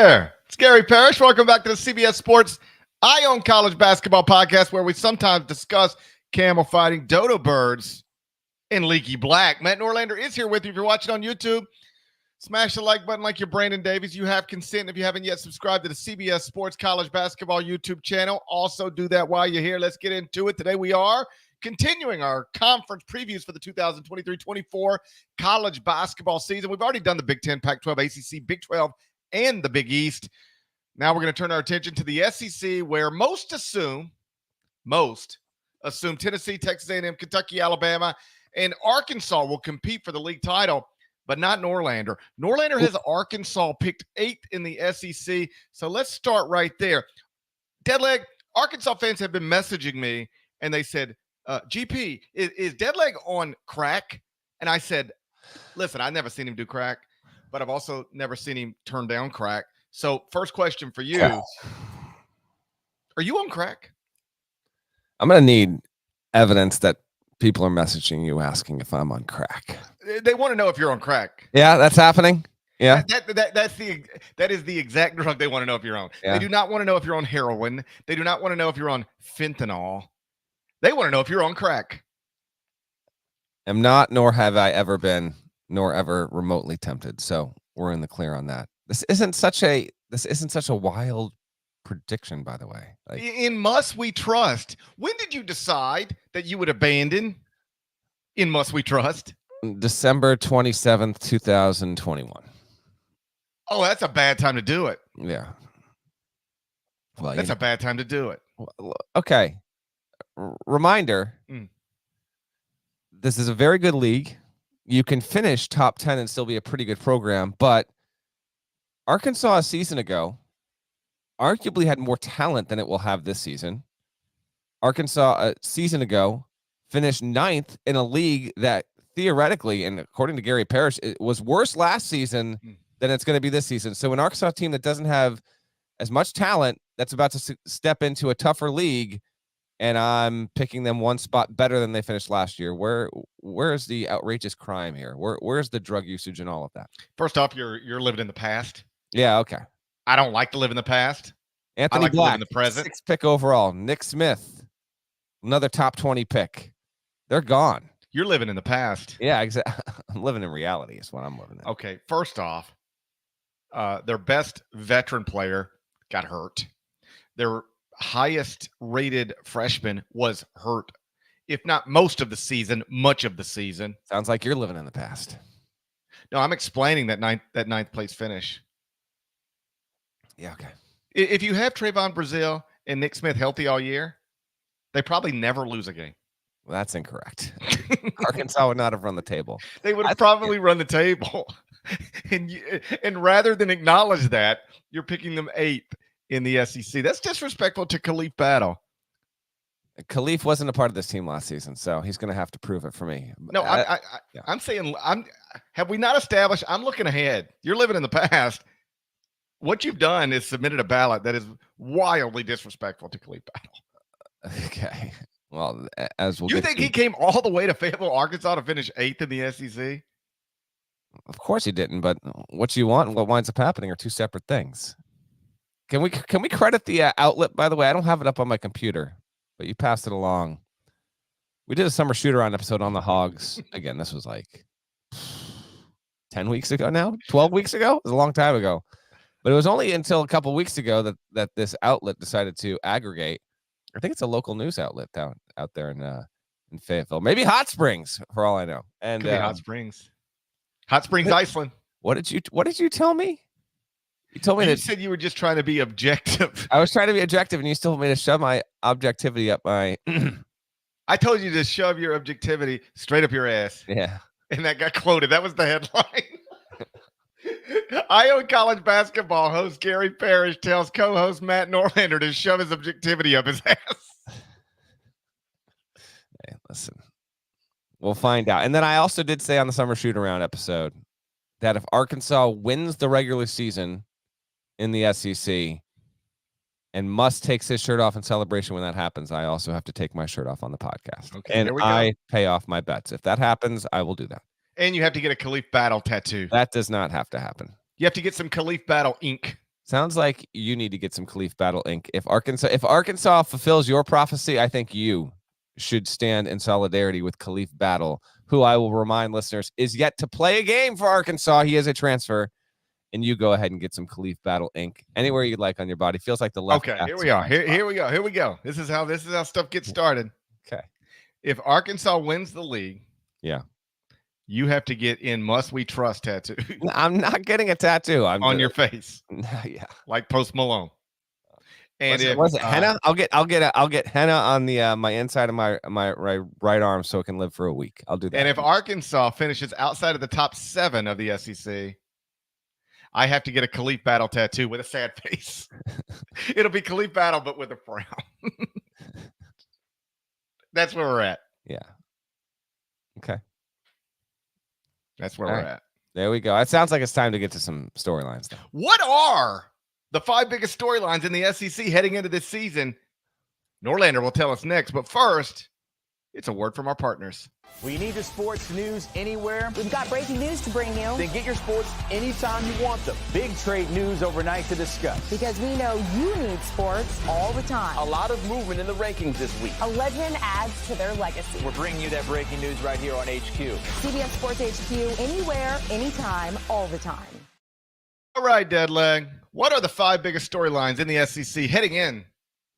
there. It's Gary Parrish. Welcome back to the CBS Sports I Own College Basketball Podcast, where we sometimes discuss camel fighting, dodo birds, and leaky black. Matt Norlander is here with you. If you're watching on YouTube, smash the like button like you're Brandon Davies. You have consent. If you haven't yet subscribed to the CBS Sports College Basketball YouTube channel, also do that while you're here. Let's get into it. Today we are continuing our conference previews for the 2023-24 college basketball season. We've already done the Big Ten, Pac-12, ACC, Big 12, and the Big East. Now we're going to turn our attention to the SEC, where most assume Tennessee, Texas A&M, Kentucky, Alabama, and Arkansas will compete for the league title, but not Norlander. Norlander has Arkansas picked 8th in the SEC, so let's start right there. Deadleg, Arkansas fans have been messaging me, and they said, GP, is Deadleg on crack? And I said, listen, I've never seen him do crack, but I've also never seen him turn down crack. So first question for you, are you on crack? I'm going to need evidence that people are messaging you asking if I'm on crack. They want to know if you're on crack. Yeah, that's happening. Yeah. That is the exact drug they want to know if you're on. Yeah. They do not want to know if you're on heroin. They do not want to know if you're on fentanyl. They want to know if you're on crack. I'm not, nor have I ever been, nor ever remotely tempted. So we're in the clear on that. This isn't such a wild prediction, by the way. In Must We Trust, when did you decide that you would abandon In Must We Trust? December 27th, 2021. Oh, that's a bad time to do it. Yeah. Well, that's a bad time to do it. Okay. Reminder. This is a very good league. You can finish top 10 and still be a pretty good program, but Arkansas a season ago arguably had more talent than it will have this season. Arkansas a season ago finished 9th in a league that theoretically, and according to Gary Parrish, it was worse last season than it's going to be this season. So an Arkansas team that doesn't have as much talent, that's about to step into a tougher league, and I'm picking them one spot better than they finished last year. Where's the outrageous crime here? Where's the drug usage and all of that? First off, you're living in the past. Yeah, okay. I don't like to live in the past. Anthony I like Black, to live in the present. 6th pick overall. Nick Smith, another top 20 pick. They're gone. You're living in the past. Yeah, exactly. I'm living in reality is what I'm living in. Okay, first off, their best veteran player got hurt. Their highest rated freshman was hurt, if not most of the season, much of the season. Sounds like you're living in the past. No, I'm explaining that ninth place finish. Yeah, okay. If you have Trayvon Brazile and Nick Smith healthy all year, they probably never lose a game. Well, that's incorrect. Arkansas would not have run the table. They would have probably run the table. And rather than acknowledge that, you're picking them 8th in the SEC. That's disrespectful to Khalif Battle. Khalif wasn't a part of this team last season, so he's going to have to prove it for me. No, I'm saying, have we not established? I'm looking ahead. You're living in the past. What you've done is submitted a ballot that is wildly disrespectful to Khalif Battle. Okay. Well, as we'll you think he came all the way to Fayetteville, Arkansas to finish 8th in the SEC? Of course he didn't, but what you want and what winds up happening are two separate things. Can we credit the outlet, by the way? I don't have it up on my computer, but you passed it along. We did a summer shoot-around episode on the Hogs. Again, this was like 10 weeks ago now, 12 weeks ago. It was a long time ago. But it was only until a couple weeks ago that this outlet decided to aggregate. I think it's a local news outlet out there in Fayetteville. Maybe Hot Springs, for all I know. And could be Hot Springs. Hot Springs, Iceland. What did you tell me? You told me you said you were just trying to be objective. I was trying to be objective, and you still told me to shove my objectivity up my. I told you to shove your objectivity straight up your ass. Yeah, and that got quoted. That was the headline. I Own College Basketball host Gary Parrish tells co-host Matt Norlander to shove his objectivity up his ass. Hey, listen, we'll find out. And then I also did say on the summer shoot-around episode that if Arkansas wins the regular season in the SEC and Muss takes his shirt off in celebration when that happens, I also have to take my shirt off on the podcast. Okay, and I pay off my bets. If that happens, I will do that. And you have to get a Khalif Battle tattoo. That does not have to happen. You have to get some Khalif Battle ink Sounds like you need to get some Khalif Battle Inc. If Arkansas fulfills your prophecy, I think you should stand in solidarity with Khalif Battle, who I will remind listeners is yet to play a game for Arkansas. He is a transfer. And you go ahead and get some Khalif Battle Inc. anywhere you'd like on your body. Feels like the left. Okay, here we are. Here we go. This is how stuff gets started. Okay. If Arkansas wins the league, yeah, you have to get in "Must We Trust" tattoo. I'm not getting a tattoo. I'm on your face. Yeah, like Post Malone. And was it henna? I'll get henna on the my inside of my right arm so it can live for a week. I'll do that. And if Arkansas finishes outside of the top 7 of the SEC, I have to get a Khalif Battle tattoo with a sad face. It'll be Khalif Battle, but with a frown. That's where we're at. Yeah. Okay. That's where we're at. There we go. It sounds like it's time to get to some storylines now. What are the 5 biggest storylines in the SEC heading into this season? Norlander will tell us next. But first, it's a word from our partners. When you need your sports news anywhere, we've got breaking news to bring you. Then get your sports anytime you want them. Big trade news overnight to discuss. Because we know you need sports all the time. A lot of movement in the rankings this week. A legend adds to their legacy. We're bringing you that breaking news right here on HQ. CBS Sports HQ, anywhere, anytime, all the time. All right, Deadleg. What are the 5 biggest storylines in the SEC heading in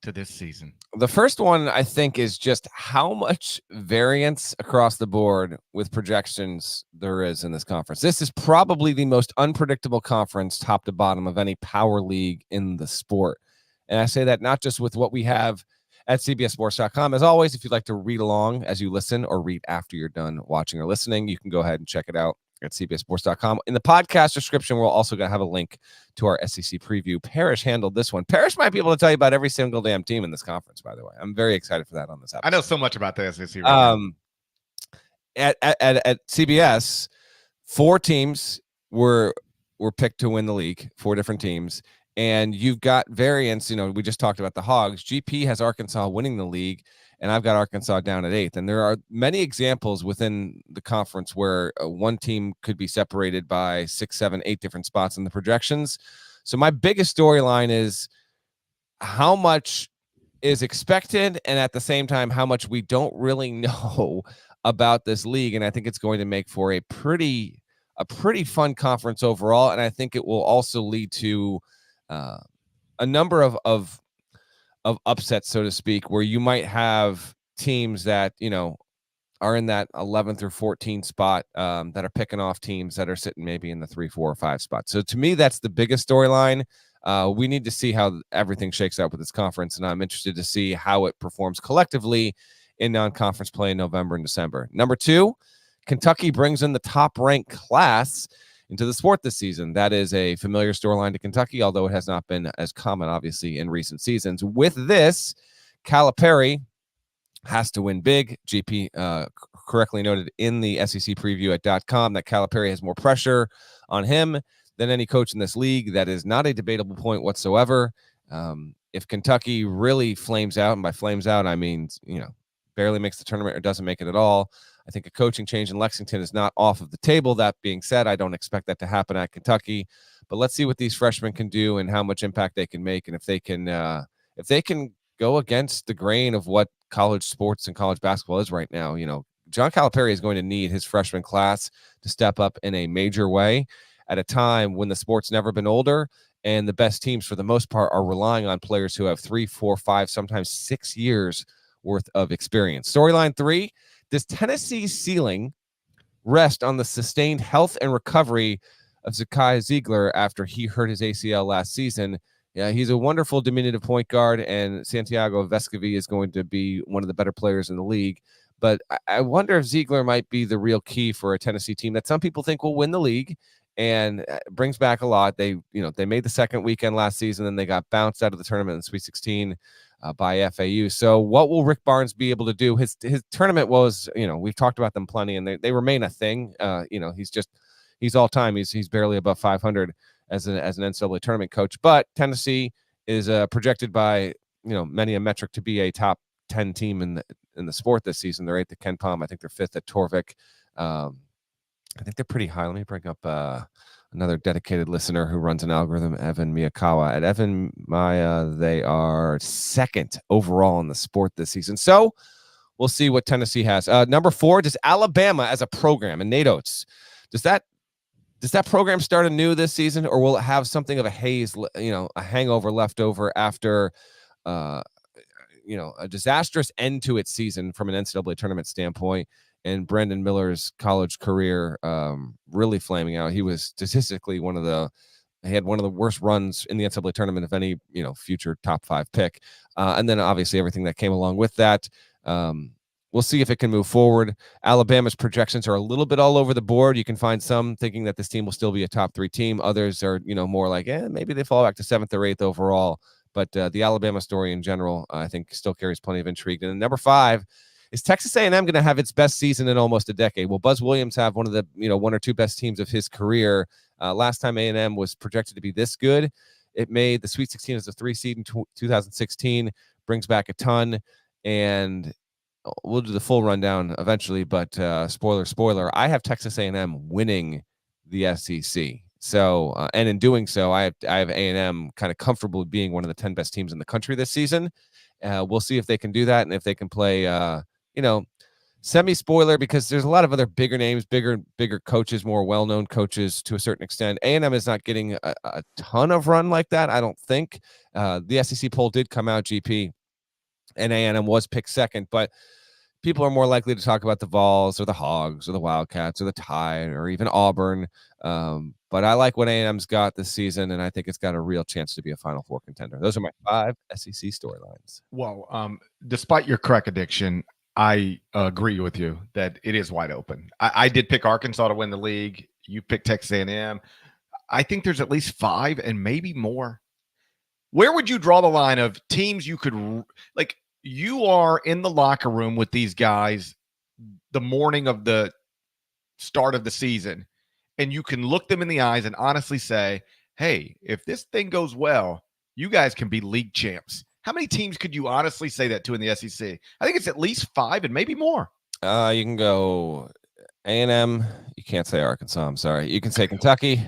to this season? The first one, I think, is just how much variance across the board with projections there is in this conference. This is probably the most unpredictable conference top to bottom of any power league in the sport. And I say that not just with what we have at cbssports.com. As always, if you'd like to read along as you listen or read after you're done watching or listening, you can go ahead and check it out at cbssports.com. In the podcast description, we'll also have a link to our SEC preview. Parrish handled this one. Parrish might be able to tell you about every single damn team in this conference, by the way. I'm very excited for that on this episode. I know so much about the SEC right now. At CBS, 4 teams were picked to win the league, 4 different teams. And you've got variance. You know, we just talked about the Hogs. GP has Arkansas winning the league, and I've got Arkansas down at 8th. And there are many examples within the conference where one team could be separated by 6, 7, 8 different spots in the projections. So my biggest storyline is how much is expected, and at the same time, how much we don't really know about this league. And I think it's going to make for a pretty fun conference overall. And I think it will also lead to a number of upsets, so to speak, where you might have teams that, you know, are in that 11th or 14th spot that are picking off teams that are sitting maybe in the 3, 4, or 5 spots. So to me, that's the biggest storyline. We need to see how everything shakes out with this conference, and I'm interested to see how it performs collectively in non-conference play in November and December. Number 2, Kentucky brings in the top-ranked class into the sport this season. That is a familiar storyline to Kentucky, although it has not been as common, obviously, in recent seasons. With this, Calipari has to win big. GP correctly noted in the SEC preview at .com that Calipari has more pressure on him than any coach in this league. That is not a debatable point whatsoever. If Kentucky really flames out, and by flames out, I mean, you know, barely makes the tournament or doesn't make it at all, I think a coaching change in Lexington is not off of the table. That being said, I don't expect that to happen at Kentucky, but let's see what these freshmen can do and how much impact they can make. And if they can go against the grain of what college sports and college basketball is right now, you know, John Calipari is going to need his freshman class to step up in a major way at a time when the sport's never been older and the best teams for the most part are relying on players who have 3, 4, 5, sometimes 6 years worth of experience. Storyline 3, does Tennessee's ceiling rest on the sustained health and recovery of Zakai Ziegler after he hurt his ACL last season? Yeah, he's a wonderful diminutive point guard, and Santiago Vescovi is going to be one of the better players in the league. But I wonder if Ziegler might be the real key for a Tennessee team that some people think will win the league and brings back a lot. They made the second weekend last season, and they got bounced out of the tournament in Sweet 16 by FAU. So what will Rick Barnes be able to do? His tournament was, you know, we've talked about them plenty, and they remain a thing. You know, he's all time. He's barely above 500 as an NCAA tournament coach. But Tennessee is projected by, you know, many a metric to be a top 10 team in the sport this season. They're 8th at Ken Palm. I think they're 5th at Torvik. I think they're pretty high. Let me bring up another dedicated listener who runs an algorithm, Evan Miyakawa. At Evan Maya, they are second overall in the sport this season. So we'll see what Tennessee has. Number 4, does Alabama as a program, and Nate Oates, does that program start anew this season, or will it have something of a haze, a hangover left over after, a disastrous end to its season from an NCAA tournament standpoint, and Brandon Miller's college career really flaming out? He was statistically he had one of the worst runs in the NCAA tournament of any, future top 5 pick. And then obviously everything that came along with that. We'll see if it can move forward. Alabama's projections are a little bit all over the board. You can find some thinking that this team will still be a top 3 team. Others are, more like, maybe they fall back to 7th or 8th overall. But the Alabama story in general, I think, still carries plenty of intrigue. And then number 5, is Texas A&M going to have its best season in almost a decade? Will Buzz Williams have one of the, 1 or 2 best teams of his career? Last time A&M was projected to be this good, it made the Sweet 16 as a 3 seed in 2016, brings back a ton. And we'll do the full rundown eventually, but spoiler, I have Texas A&M winning the SEC. So, and in doing so, I have A&M kind of comfortable being one of the 10 best teams in the country this season. We'll see if they can do that, and if they can play, semi-spoiler, because there's a lot of other bigger names, bigger coaches, more well-known coaches to a certain extent. A&M is not getting a ton of run like that, I don't think. The SEC poll did come out, GP, and A&M was picked second, but people are more likely to talk about the Vols or the Hogs or the Wildcats or the Tide or even Auburn. But I like what A&M's got this season, and I think it's got a real chance to be a Final Four contender. Those are my 5 SEC storylines. Well, despite your crack addiction, I agree with you that it is wide open. I did pick Arkansas to win the league. You picked Texas A&M. I think there's at least 5 and maybe more. Where would you draw the line of teams you could – like, you are in the locker room with these guys the morning of the start of the season, and you can look them in the eyes and honestly say, hey, if this thing goes well, you guys can be league champs. How many teams could you honestly say that to in the SEC? I think it's at least 5 and maybe more. You can go A&M. You can't say Arkansas. I'm sorry. You can say Kentucky,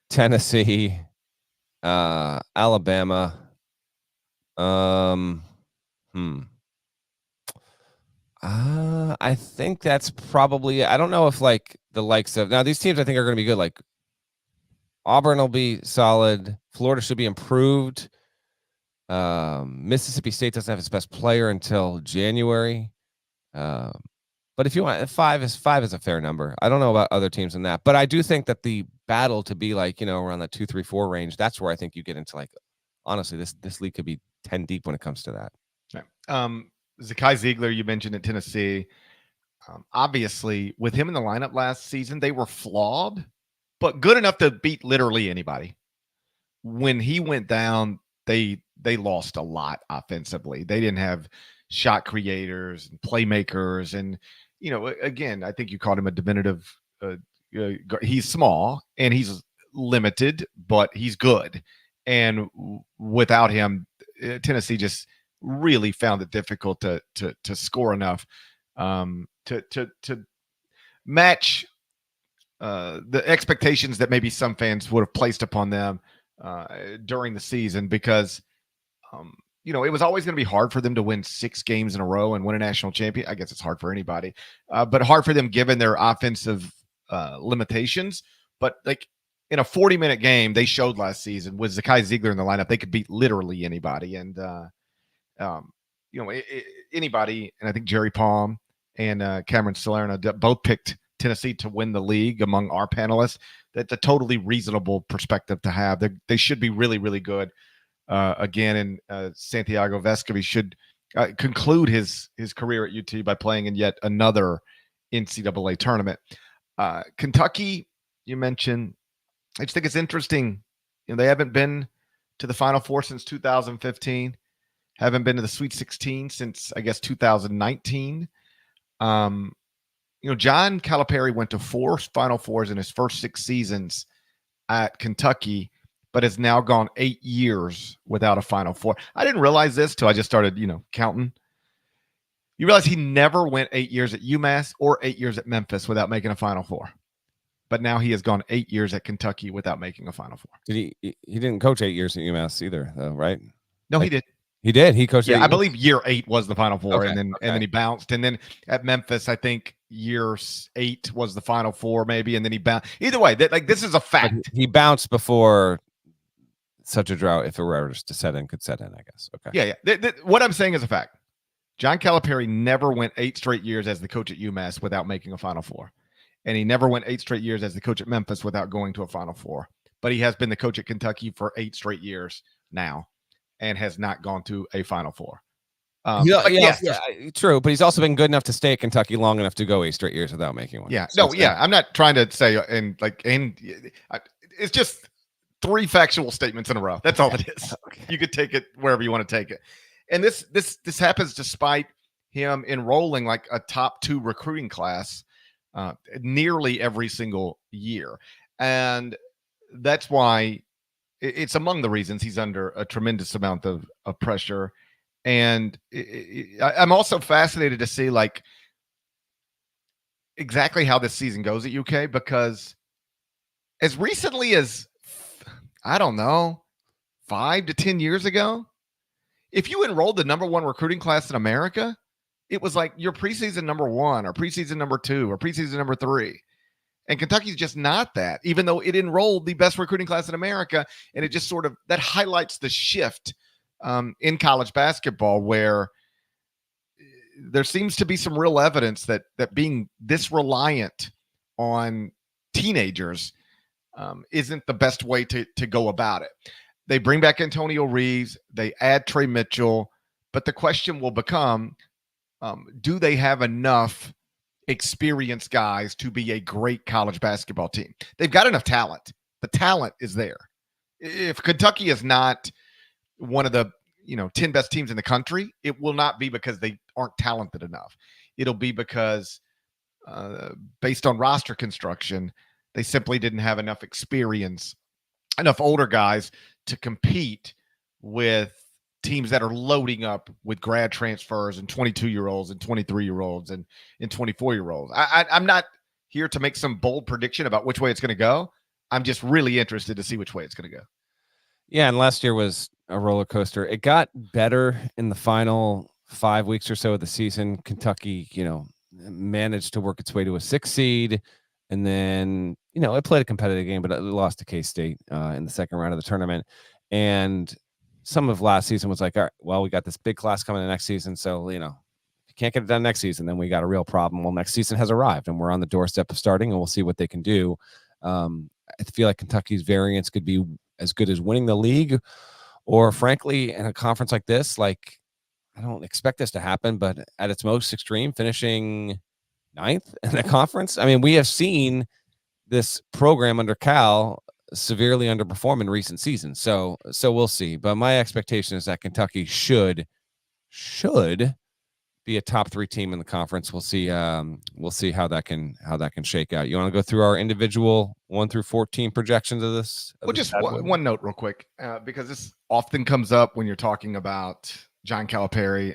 Tennessee, Alabama. I think that's probably, I don't know if like the likes of, now these teams I think are going to be good. Like Auburn will be solid. Florida should be improved. Mississippi State doesn't have its best player until January. But if you want, 5 is a fair number. I don't know about other teams in that, but I do think that the battle to be like, around that 2, 3, 4 range, that's where I think you get into like, honestly, this league could be 10 deep when it comes to that. Okay. Zakai Ziegler, you mentioned at Tennessee. Obviously, with him in the lineup last season, they were flawed, but good enough to beat literally anybody. When he went down, they lost a lot offensively. They didn't have shot creators and playmakers. And, again, I think you called him a diminutive. He's small and he's limited, but he's good. And without him, Tennessee just really found it difficult to score enough to match the expectations that maybe some fans would have placed upon them during the season, because it was always going to be hard for them to win 6 games in a row and win a national champion. I guess it's hard for anybody, but hard for them given their offensive limitations. But like in a 40-minute game, they showed last season with Zakai Ziegler in the lineup, they could beat literally anybody. And anybody, and I think Jerry Palm and Cameron Salerno both picked Tennessee to win the league among our panelists. That's a totally reasonable perspective to have. They should be really, really good. Again, and Santiago Vescovi should conclude his career at UT by playing in yet another NCAA tournament. Kentucky, you mentioned. I just think it's interesting. They haven't been to the Final Four since 2015. Haven't been to the Sweet 16 since, I guess, 2019. John Calipari went to 4 Final Fours in his first 6 seasons at Kentucky, but has now gone 8 years without a Final Four. I didn't realize this till I just started, counting. You realize he never went 8 years at UMass or 8 years at Memphis without making a Final Four. but now he has gone 8 years at Kentucky without making a Final Four. Did he didn't coach 8 years at UMass either, though, right? No, he did. He did. He coached. Yeah, 8 I years? believe year 8 was the Final Four, Okay, and then he bounced. And then at Memphis, I think year 8 was the Final Four, maybe, and then he bounced. Either way, this is a fact. He bounced before such a drought, if it were to set in, could set in, I guess. Okay. Yeah. What I'm saying is a fact. John Calipari never went 8 straight years as the coach at UMass without making a Final Four. And he never went 8 straight years as the coach at Memphis without going to a Final Four. But he has been the coach at Kentucky for 8 straight years now and has not gone to a Final Four. True. But he's also been good enough to stay at Kentucky long enough to go 8 straight years without making one. Yeah. So I'm not trying to say it's just 3 factual statements in a row. That's all it is. Okay. You could take it wherever you want to take it. And this happens despite him enrolling like a top 2 recruiting class nearly every single year. And that's why it's among the reasons he's under a tremendous amount of pressure. And I'm also fascinated to see like exactly how this season goes at UK, because as recently as, I don't know, 5 to 10 years ago, if you enrolled the number 1 recruiting class in America, it was like your preseason number 1 or preseason number 2 or preseason number 3. And Kentucky's just not that, even though it enrolled the best recruiting class in America. And it just sort of, that highlights the shift in college basketball, where there seems to be some real evidence that being this reliant on teenagers isn't the best way to go about it. They bring back Antonio Reeves, they add Trey Mitchell, but the question will become, do they have enough experienced guys to be a great college basketball team? They've got enough talent. The talent is there. If Kentucky is not one of the 10 best teams in the country, it will not be because they aren't talented enough. It'll be because based on roster construction, they simply didn't have enough experience, enough older guys to compete with teams that are loading up with grad transfers and 22-year-olds and 23-year-olds and 24-year-olds. I'm not here to make some bold prediction about which way it's going to go. I'm just really interested to see which way it's going to go. Yeah, and last year was a roller coaster. It got better in the final 5 weeks or so of the season. Kentucky, managed to work its way to a 6 seed. And then, it played a competitive game, but it lost to K-State in the second round of the tournament. And some of last season was like, all right, well, we got this big class coming in next season. So, if you can't get it done next season, then we got a real problem. Well, next season has arrived and we're on the doorstep of starting, and we'll see what they can do. I feel like Kentucky's variance could be as good as winning the league, or frankly, in a conference like this, like, I don't expect this to happen, but at its most extreme, finishing 9th in the conference. I mean, we have seen this program under Cal severely underperform in recent seasons. So we'll see. But my expectation is that Kentucky should be a top 3 team in the conference. We'll see. We'll see how that can shake out. You want to go through our individual 1 through 14 projections of this? Well, just one note real quick, because this often comes up when you're talking about John Calipari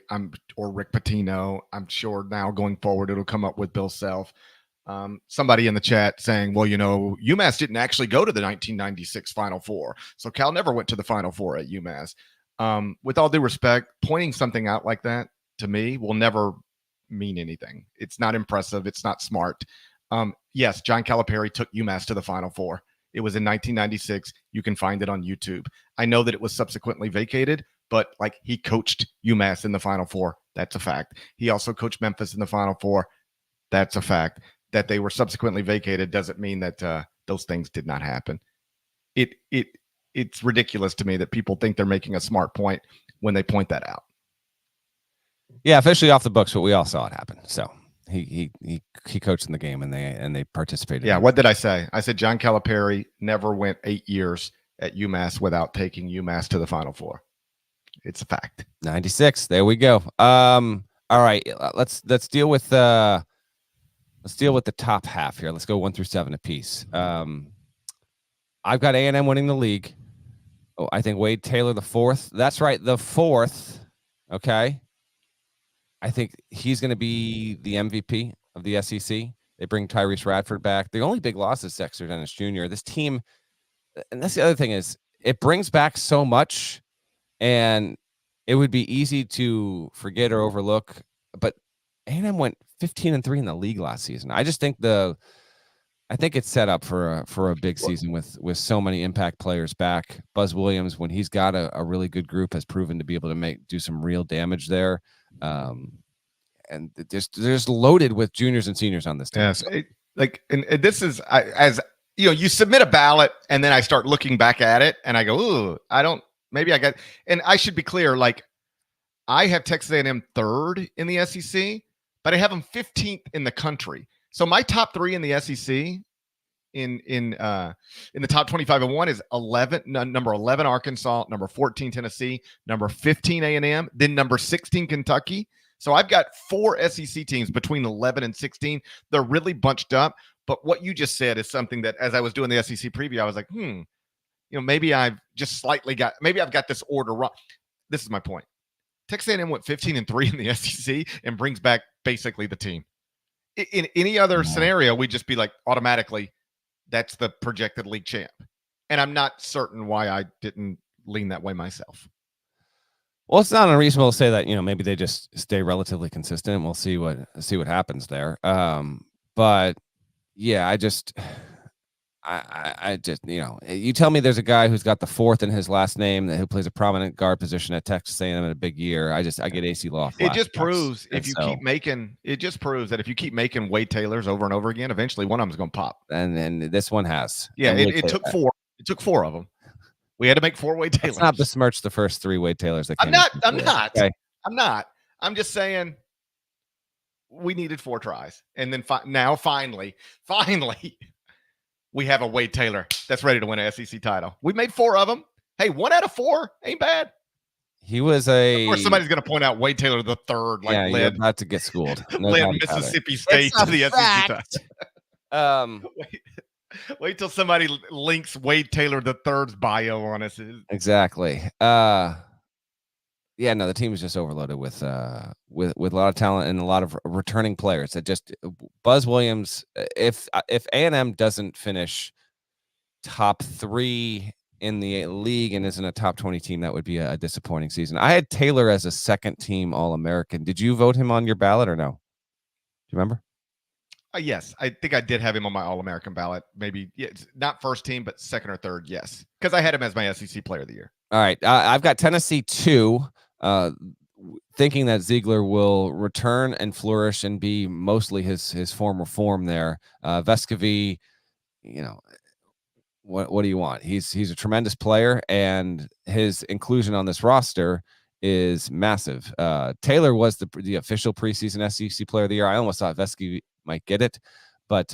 or Rick Pitino. I'm sure now going forward it'll come up with Bill Self. Somebody in the chat saying, well, UMass didn't actually go to the 1996 Final Four, so Cal never went to the Final Four at UMass. With all due respect, pointing something out like that to me will never mean anything. It's not impressive. It's not smart. Yes, John Calipari took UMass to the Final Four. It was in 1996. You can find it on YouTube. I know that it was subsequently vacated, but he coached UMass in the Final Four. That's a fact. He also coached Memphis in the Final Four. That's a fact. That they were subsequently vacated doesn't mean that those things did not happen. It's ridiculous to me that people think they're making a smart point when they point that out. Yeah, officially off the books, but we all saw it happen. So he coached in the game and they participated. Yeah, what did I say? I said John Calipari never went 8 years at UMass without taking UMass to the Final Four. It's a fact. 96. There we go. All right, let's deal with the top half here. Let's go 1 through 7 apiece. I've got A&M winning the league. Oh, I think Wade Taylor the 4th. That's right, the 4th. Okay. I think he's going to be the MVP of the SEC. They bring Tyrese Radford back. The only big loss is Dexter Dennis Jr. This team, and that's the other thing, is it brings back so much, and it would be easy to forget or overlook. But A&M went 15-3 in the league last season. I just think it's set up for a big season with so many impact players back. Buzz Williams, when he's got a really good group, has proven to be able to do some real damage there. And there's loaded with juniors and seniors on this team. Yes, and this is as you know, you submit a ballot, and then I start looking back at it, and I go, ooh, maybe I got. And I should be clear, like I have Texas A&M 3rd in the SEC, but I have them 15th in the country. So my top 3 in the SEC in the top 25 and 1 is number 11 Arkansas, number 14 Tennessee, number 15 A&M, then number 16 Kentucky. So I've got 4 SEC teams between 11 and 16. They're really bunched up. But what you just said is something that, as I was doing the SEC preview, I was like, maybe I've got this order wrong. This is my point. Texas A&M went 15-3 in the SEC and brings back basically the team. In any other scenario, we'd just be like, automatically, that's the projected league champ. And I'm not certain why I didn't lean that way myself. Well, it's not unreasonable to say that, maybe they just stay relatively consistent. We'll see what happens there. But yeah, I just, you tell me there's a guy who's got the 4th in his last name who plays a prominent guard position at Texas A&M in a big year. I get AC Law. It just proves if you keep making Wade Taylors over and over again, eventually one of them is going to pop. And this one has. Yeah, it took 4. It took 4 of them. We had to make 4 Wade Taylors. Let's not besmirch the first 3 Wade Taylors that came. I'm not. I'm just saying we needed 4 tries. And then now finally, we have a Wade Taylor that's ready to win an SEC title. We made 4 of them. Hey, 1 out of 4 ain't bad. He was Of course, somebody's going to point out Wade Taylor the 3rd. You're about to get schooled. Led Mississippi State to the SEC title. Wait till somebody links Wade Taylor the 3rd's bio on us. Exactly. The team is just overloaded with a lot of talent and a lot of returning players. That just Buzz Williams. If A&M doesn't finish top 3 in the league and isn't a top 20 team, that would be a disappointing season. I had Taylor as a 2nd team All-American. Did you vote him on your ballot or no? Do you remember? Yes, I think I did have him on my All-American ballot. Maybe not 1st team, but 2nd or 3rd. Yes, because I had him as my SEC Player of the Year. All right, I've got Tennessee 2. Thinking that Ziegler will return and flourish and be mostly his former form there. Vescovy, what do you want? He's a tremendous player, and his inclusion on this roster is massive. Taylor was the official preseason SEC Player of the Year. I almost thought Vescovy might get it, but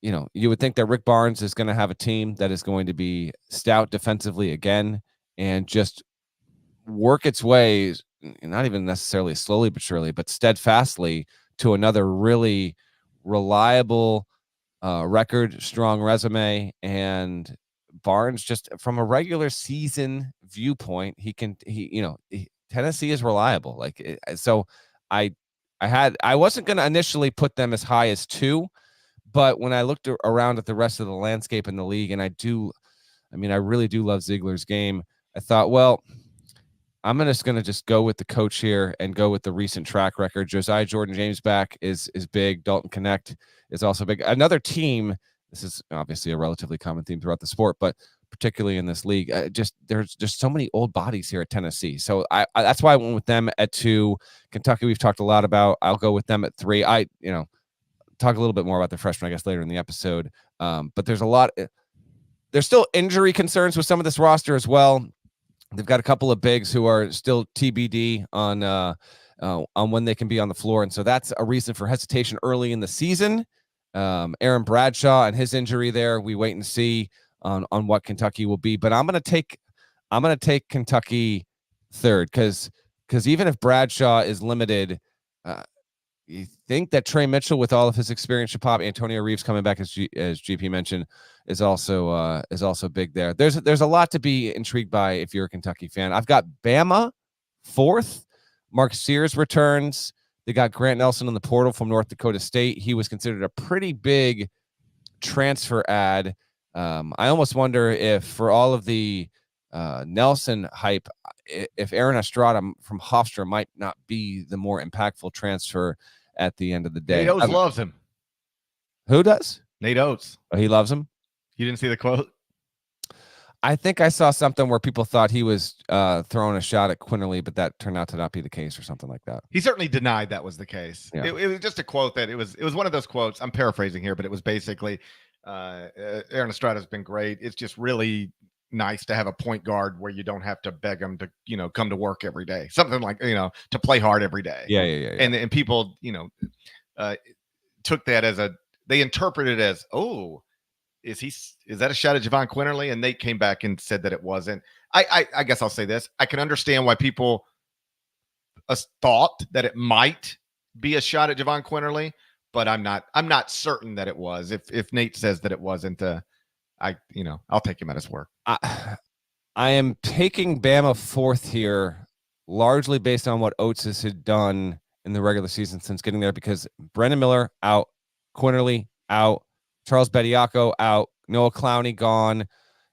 you would think that Rick Barnes is going to have a team that is going to be stout defensively again and just work its way, not even necessarily slowly but surely, but steadfastly to another really reliable record, strong resume. And Barnes, just from a regular season viewpoint, Tennessee is reliable. I wasn't going to initially put them as high as 2, but when I looked around at the rest of the landscape in the league, and I really do love Ziegler's game, I thought, well, I'm just going to go with the coach here and go with the recent track record. Josiah Jordan-James back is big. Dalton Connect is also big. Another team, this is obviously a relatively common theme throughout the sport, but particularly in this league, there's just so many old bodies here at Tennessee. So that's why I went with them at 2. Kentucky, we've talked a lot about. I'll go with them at 3. I talk a little bit more about the freshmen, I guess, later in the episode. But there's still injury concerns with some of this roster as well. They've got a couple of bigs who are still TBD on when they can be on the floor. And so that's a reason for hesitation early in the season. Aaron Bradshaw and his injury there, we wait and see on what Kentucky will be. But I'm going to take Kentucky 3rd because even if Bradshaw is limited, you think that Trey Mitchell, with all of his experience, should pop. Antonio Reeves coming back, as GP mentioned, is also big there. There's a lot to be intrigued by if you're a Kentucky fan. I've got Bama 4th. Mark Sears returns. They got Grant Nelson in the portal from North Dakota State. He was considered a pretty big transfer ad. I almost wonder if, for all of the Nelson hype, if Aaron Estrada from Hofstra might not be the more impactful transfer at the end of the day. Nate Oates loves him. Who does? Nate Oates. Oh, he loves him? You didn't see the quote? I think I saw something where people thought he was throwing a shot at Quinterly, but that turned out to not be the case or something like that. He certainly denied that was the case. Yeah. It was just a quote that it was one of those quotes. I'm paraphrasing here, but it was basically Aaron Estrada's been great. It's just really nice to have a point guard where you don't have to beg him to, come to work every day. Something like, to play hard every day. Yeah. And people, took that they interpreted it as, is that a shot at Javon Quinterly? And Nate came back and said that it wasn't. I guess I'll say this. I can understand why people thought that it might be a shot at Javon Quinterly, but I'm not certain that it was. If Nate says that it wasn't, I'll take him at his word. I am taking Bama fourth here, largely based on what Oates has done in the regular season since getting there, because Brendan Miller out, Quinterly out, Charles Bediako out, Noah Clowney gone,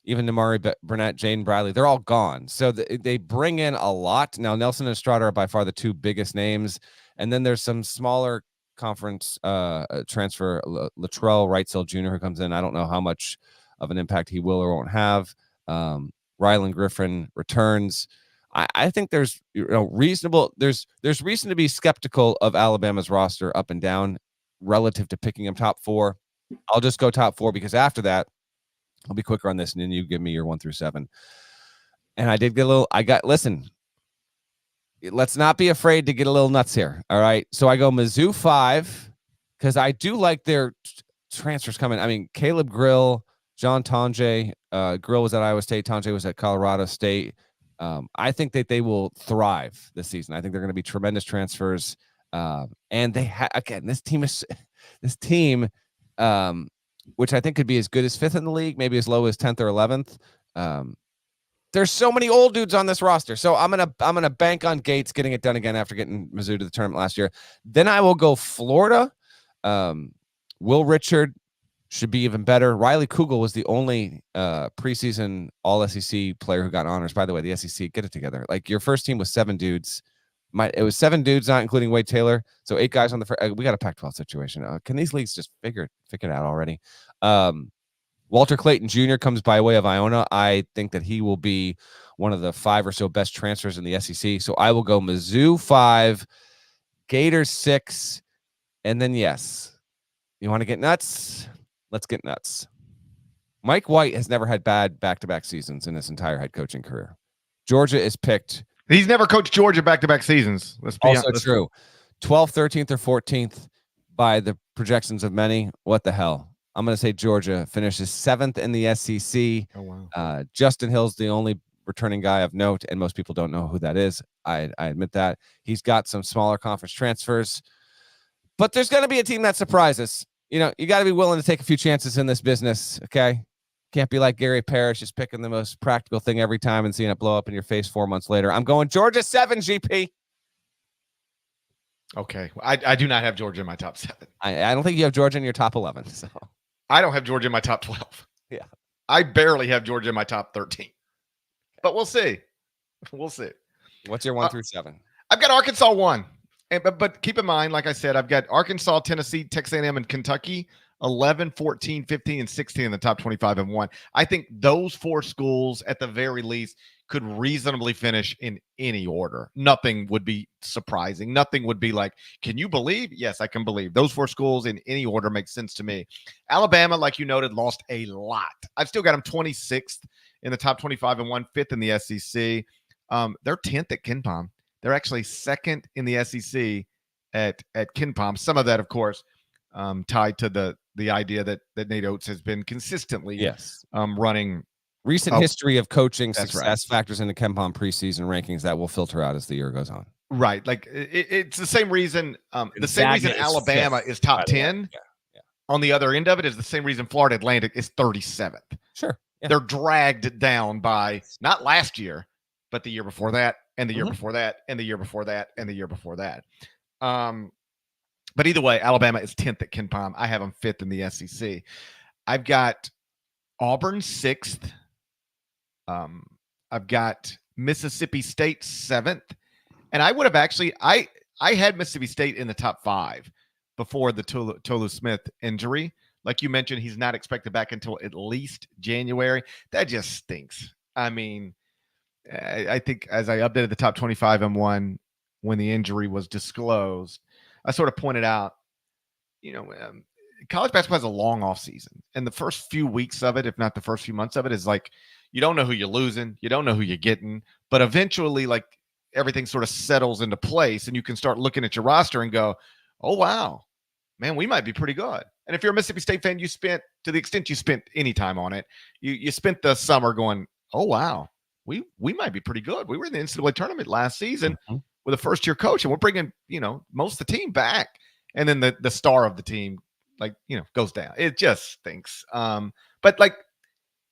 even Damari Burnett, Jaden Bradley, they're all gone. So they bring in a lot. Now, Nelson and Estrada are by far the two biggest names. And then there's some smaller conference transfer, Latrell Wrightsell Jr., who comes in. I don't know how much of an impact he will or won't have. Rylan Griffin returns. I think there's reasonable. There's reason to be skeptical of Alabama's roster up and down relative to picking them top four. I'll just go top four because after that, I'll be quicker on this, and then you give me your 1 through 7. And I did get a little. Listen. Let's not be afraid to get a little nuts here. All right. So I go Mizzou 5 because I do like their transfers coming. I mean, Caleb Grill, John Tonje. Grill was at Iowa State. Tonje was at Colorado State. I think that they will thrive this season. I think they're going to be tremendous transfers. And they again, this team, which I think could be as good as 5th in the league, maybe as low as 10th or 11th. There's so many old dudes on this roster. So I'm gonna bank on Gates getting it done again after getting Mizzou to the tournament last year. Then I will go Florida. Will Richard should be even better. Riley Kugel was the only preseason All-SEC player who got honors. By the way, the SEC, get it together. Like, your first team was 7 dudes. It was 7 dudes, not including Wade Taylor. So 8 guys on the first. We got a Pac-12 situation. Can these leagues just figure it out already? Walter Clayton Jr. comes by way of Iona. I think that he will be one of the 5 or so best transfers in the SEC. So I will go Mizzou 5, Gators 6, and then, yes, you want to get nuts? Let's get nuts. Mike White has never had bad back-to-back seasons in his entire head coaching career. Georgia is picked. He's never coached Georgia back-to-back seasons. Let's be also honest. True. 12th, 13th, or 14th by the projections of many. What the hell? I'm going to say Georgia finishes 7th in the SEC. Oh, wow. Justin Hill's the only returning guy of note, and most people don't know who that is. I admit that. He's got some smaller conference transfers, but there's going to be a team that surprises. You got to be willing to take a few chances in this business, okay? Can't be like Gary Parrish, just picking the most practical thing every time and seeing it blow up in your face 4 months later. I'm going Georgia 7, GP. Okay. I do not have Georgia in my top 7. I don't think you have Georgia in your top 11. So I don't have Georgia in my top 12. Yeah. I barely have Georgia in my top 13. But we'll see. We'll see. What's your 1 through 7? I've got Arkansas 1. But keep in mind, like I said, I've got Arkansas, Tennessee, Texas A&M, and Kentucky 11, 14, 15, and 16 in the top 25 and 1. I think those 4 schools, at the very least, could reasonably finish in any order. Nothing would be surprising. Nothing would be like, can you believe? Yes, I can believe. Those 4 schools in any order makes sense to me. Alabama, like you noted, lost a lot. I've still got them 26th in the top 25 and 1, 5th in the SEC. They're 10th at KenPom. They're actually 2nd in the SEC at KenPom. Some of that, of course, tied to the idea that Nate Oates has been consistently running. Recent history of coaching success right. factors into KenPom preseason rankings that will filter out as the year goes on. Right. Like it's the same reason. The same reason Alabama is top 10 on the other end of it is the same reason Florida Atlantic is 37th. Sure. Yeah. They're dragged down by not last year, but the year before that, and the year before that, and the year before that, and the year before that. But either way, Alabama is 10th at Ken Palm. I have them 5th in the SEC. I've got Auburn 6th. I've got Mississippi State 7th. And I would have actually, I had Mississippi State in the top 5 before the Tolu Smith injury. Like you mentioned, he's not expected back until at least January. That just stinks. I mean, I think as I updated the top 25 M1 when the injury was disclosed, I sort of pointed out, college basketball has a long off season, and the first few weeks of it, if not the first few months of it, is like you don't know who you're losing, you don't know who you're getting, but eventually, like everything sort of settles into place, and you can start looking at your roster and go, "Oh wow, man, we might be pretty good." And if you're a Mississippi State fan, you spent, to the extent you spent any time on it, you spent the summer going, "Oh wow, we might be pretty good. We were in the NCAA tournament last season." With a first-year coach, and we're bringing, most of the team back. And then the star of the team, goes down. It just stinks. But,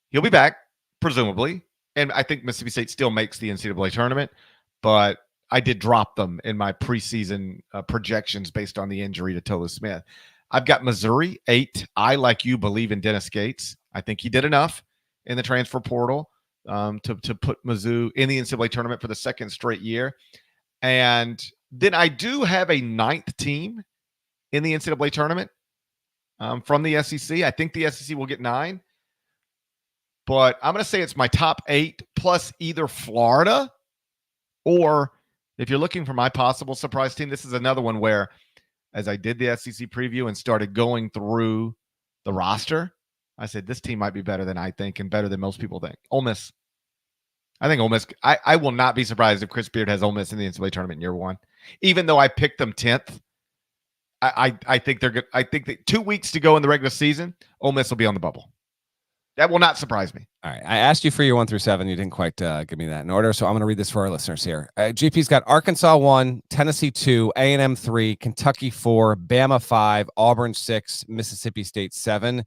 he'll be back, presumably. And I think Mississippi State still makes the NCAA tournament. But I did drop them in my preseason projections based on the injury to Tolu Smith. I've got Missouri 8. I, like you, believe in Dennis Gates. I think he did enough in the transfer portal to put Mizzou in the NCAA tournament for the second straight year. And then I do have a 9th team in the NCAA tournament from the SEC. I think the SEC will get 9. But I'm going to say it's my top 8 plus either Florida or, if you're looking for my possible surprise team, this is another one where, as I did the SEC preview and started going through the roster, I said this team might be better than I think and better than most people think. Ole Miss. I think Ole Miss, I will not be surprised if Chris Beard has Ole Miss in the NCAA tournament in year 1. Even though I picked them 10th, I think they're good. I think that 2 weeks to go in the regular season, Ole Miss will be on the bubble. That will not surprise me. All right. I asked you for your 1 through 7. You didn't quite give me that in order. So I'm going to read this for our listeners here. GP's got Arkansas 1, Tennessee 2, A&M 3, Kentucky 4, Bama 5, Auburn 6, Mississippi State 7.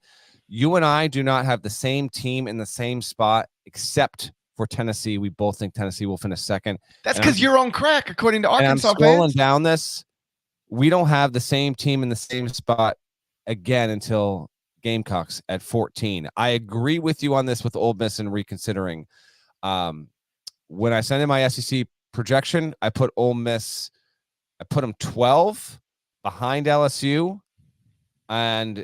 You and I do not have the same team in the same spot, except for Tennessee. We both think Tennessee will finish 2nd. That's because you're on crack, according to Arkansas fans. I'm scrolling fans. down this. We don't have the same team in the same spot again until Gamecocks at 14. I agree with you on this with Ole Miss and reconsidering. When I sent in my SEC projection, I put Ole Miss, I put them 12 behind LSU. And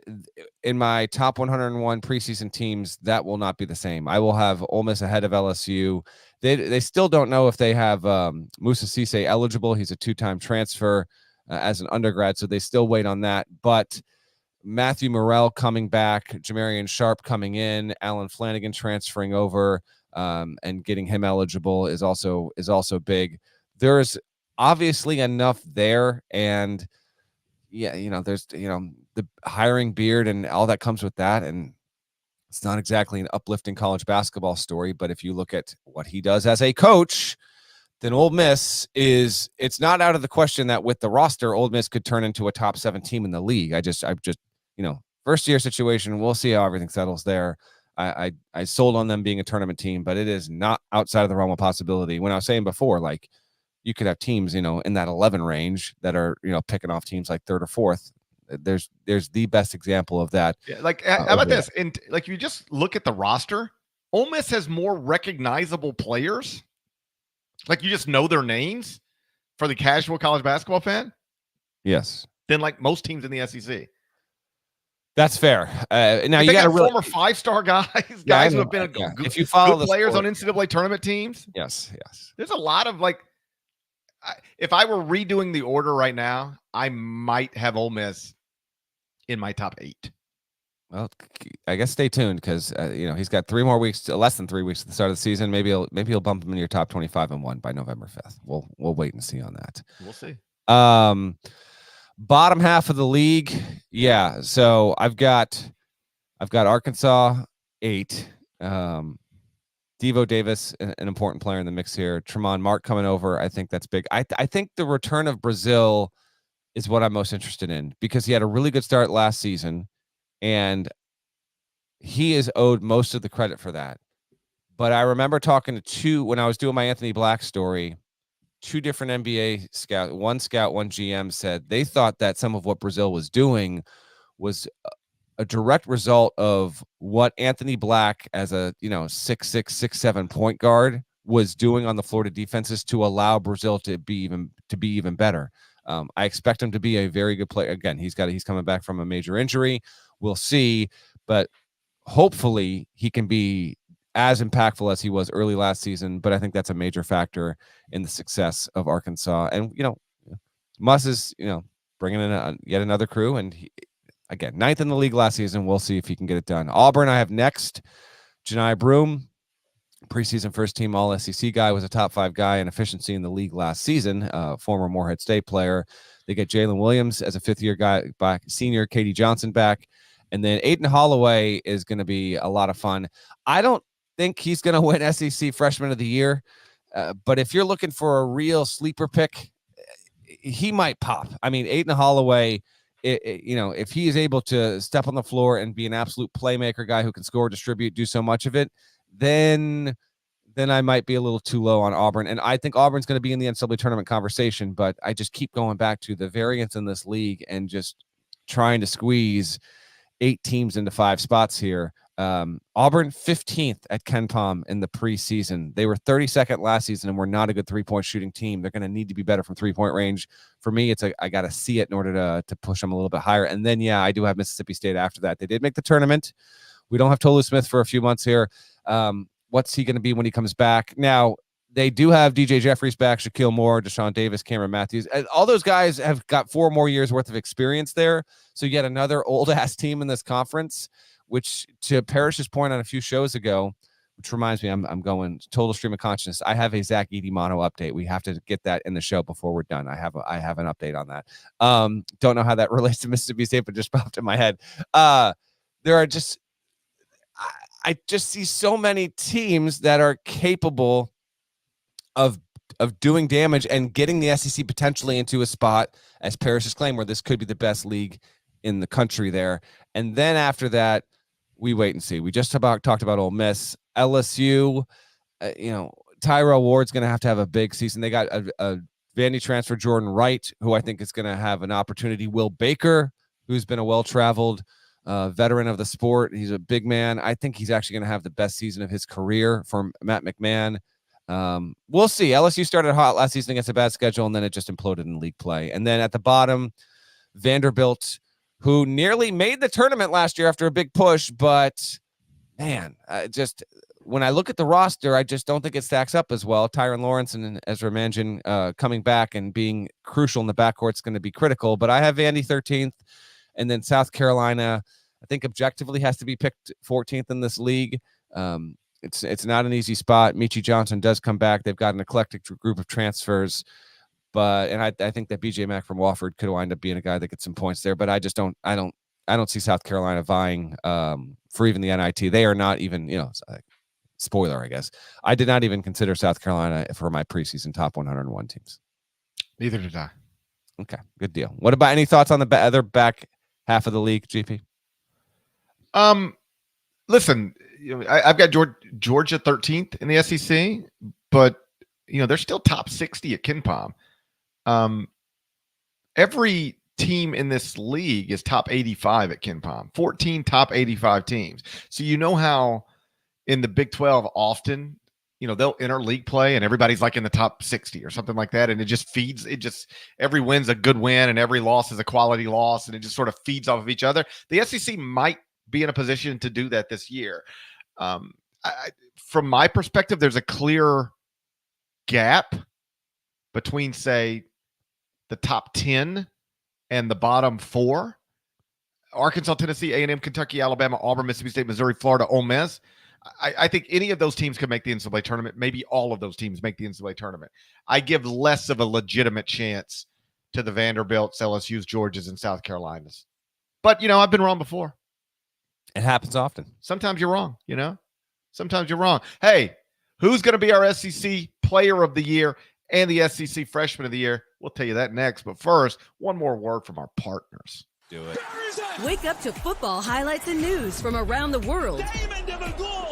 in my top 101 preseason teams, that will not be the same. I will have Ole Miss ahead of LSU. They still don't know if they have Musa Cisse eligible. He's a 2-time transfer as an undergrad, so they still wait on that. But Matthew Morrell coming back, Jamarian Sharp coming in, Alan Flanagan transferring over, and getting him eligible is also big. There's obviously enough there, and there's the hiring Beard and all that comes with that, and it's not exactly an uplifting college basketball story. But if you look at what he does as a coach, then Ole Miss it's not out of the question that with the roster, Ole Miss could turn into a top 7 team in the league. I just first year situation. We'll see how everything settles there. I sold on them being a tournament team, but it is not outside of the realm of possibility. When I was saying before, like you could have teams, in that 11 range that are, picking off teams like 3rd or 4th. There's the best example of that. Yeah, how about this? And you just look at the roster, Ole Miss has more recognizable players. Like you just know their names for the casual college basketball fan. Yes. Than like most teams in the SEC. Now you got former 5-star guys who have been if you follow good players on NCAA tournament teams. Yes. There's a lot of if I were redoing the order right now, I might have Ole Miss in my top 8. Well, I guess stay tuned because he's got 3 more weeks, less than 3 weeks at the start of the season. Maybe he'll bump him in your top 25 and 1 by November 5th. We'll wait and see on that. We'll see. Bottom half of the league, yeah. So I've got Arkansas 8. Devo Davis, an important player in the mix here. Tremont Mark coming over. I think that's big. I think the return of Brazil is what I'm most interested in because he had a really good start last season. And he is owed most of the credit for that. But I remember talking to when I was doing my Anthony Black story, two different NBA scout, one GM said they thought that some of what Brazil was doing was a direct result of what Anthony Black as a 6'6", 6'7" point guard was doing on the Florida defenses to allow Brazil to be even better. I expect him to be a very good player. Again, he's coming back from a major injury. We'll see, but hopefully he can be as impactful as he was early last season. But I think that's a major factor in the success of Arkansas. And Muss is bringing in yet another crew, and again, 9th in the league last season. We'll see if he can get it done. Auburn, I have next. Janai Broom, preseason first team all SEC guy, was a top 5 guy in efficiency in the league last season, former Morehead State player. They get Jalen Williams as a 5th-year guy back, senior Katie Johnson back. And then Aiden Holloway is going to be a lot of fun. I don't think he's going to win SEC Freshman of the Year, but if you're looking for a real sleeper pick, he might pop. I mean, Aiden Holloway, if he is able to step on the floor and be an absolute playmaker guy who can score, distribute, do so much of it, then I might be a little too low on Auburn. And I think Auburn's going to be in the NCAA tournament conversation, but I just keep going back to the variance in this league and just trying to squeeze 8 teams into 5 spots here. Auburn 15th at KenPom in the preseason. They were 32nd last season and were not a good 3-point shooting team. They're going to need to be better from 3-point range. For me, I got to see it in order to push them a little bit higher. And then, I do have Mississippi State after that. They did make the tournament. We don't have Tolu Smith for a few months here. What's he going to be when he comes back? Now, they do have DJ Jeffries back, Shaquille Moore, Deshaun Davis, Cameron Matthews. And all those guys have got 4 more years worth of experience there. So yet another old-ass team in this conference, which, to Parrish's point on a few shows ago, which reminds me, I'm going total stream of consciousness. I have a Zach Edey mono update. We have to get that in the show before we're done. I have an update on that. Don't know how that relates to Mississippi State, but just popped in my head. There are just, I just see so many teams that are capable of doing damage and getting the SEC potentially into a spot, as Parrish's claim, where this could be the best league in the country there. And then after that, we wait and see. We just talked about Ole Miss. LSU, Tyrell Ward's going to have a big season. They got a Vandy transfer, Jordan Wright, who I think is going to have an opportunity. Will Baker, who's been a well-traveled veteran of the sport. He's a big man. I think he's actually going to have the best season of his career from Matt McMahon. We'll see. LSU started hot last season against a bad schedule, and then it just imploded in league play. And then at the bottom, Vanderbilt, who nearly made the tournament last year after a big push, but man, just when I look at the roster, I just don't think it stacks up as well. Tyron Lawrence and Ezra Mangin coming back and being crucial in the backcourt is going to be critical. But I have Vandy 13th, and then South Carolina, I think objectively has to be picked 14th in this league. It's not an easy spot. Michi Johnson does come back. They've got an eclectic group of transfers. And I think that BJ Mack from Wofford could wind up being a guy that gets some points there, but I don't see South Carolina vying for even the NIT. They are not even, spoiler, I guess. I did not even consider South Carolina for my preseason top 101 teams. Neither did I. Okay, good deal. What about any thoughts on the other back half of the league, GP? Listen, I've got Georgia 13th in the SEC, but they're still top 60 at KenPom. Every team in this league is top 85 at KenPom. 14 top 85 teams. So how in the Big 12 often, they'll enter league play and everybody's like in the top 60 or something like that, and it just feeds. Every win's a good win and every loss is a quality loss, and it just sort of feeds off of each other. The SEC might be in a position to do that this year. From my perspective, there's a clear gap between, say, the top 10 and the bottom 4. Arkansas, Tennessee, A&M, Kentucky, Alabama, Auburn, Mississippi State, Missouri, Florida, Ole Miss. I think any of those teams could make the NCAA tournament. Maybe all of those teams make the NCAA tournament. I give less of a legitimate chance to the Vanderbilts, LSUs, Georgias, and South Carolinas. But, I've been wrong before. It happens often. Sometimes you're wrong, Sometimes you're wrong. Hey, who's going to be our SEC Player of the Year and the SEC Freshman of the Year? We'll tell you that next. But first, one more word from our partners. Do it. Wake up to football highlights and news from around the world